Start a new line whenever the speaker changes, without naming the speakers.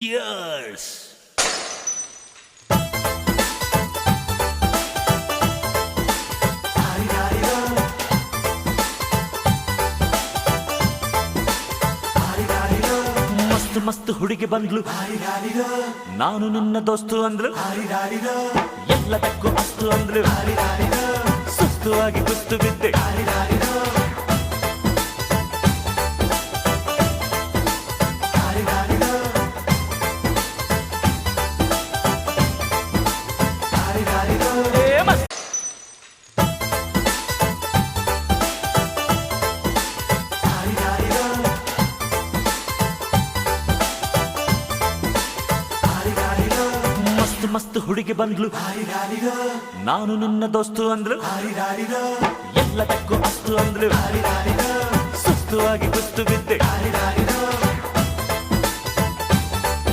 Yes. ಮಸ್ತ್ ಮಸ್ತ್ ಹುಡುಗಿ ಬಂದ್ಲು, ನಾನು ನಿನ್ನ ದೋಸ್ತು ಅಂದ್ಲು, ಎಲ್ಲದಕ್ಕೂ ಅಸ್ತು ಅಂದ್ಲು, ಸುಸ್ತು ಆಗಿ ಕುಸ್ತು ಬಿದ್ದೆ. ಮಸ್ತ್ ಹುಡುಗಿ ಬಂದ್ಲು, ನಾನು ನಿನ್ನ ದೋಸ್ತು ಅಂದ್ಲು, ಎಲ್ಲದಕ್ಕೂ ಅಸ್ತು ಅಂದ್ಲು, ಸುಸ್ತು ಆಗಿ ಕುಸ್ತು ಬಿದ್ದೆ.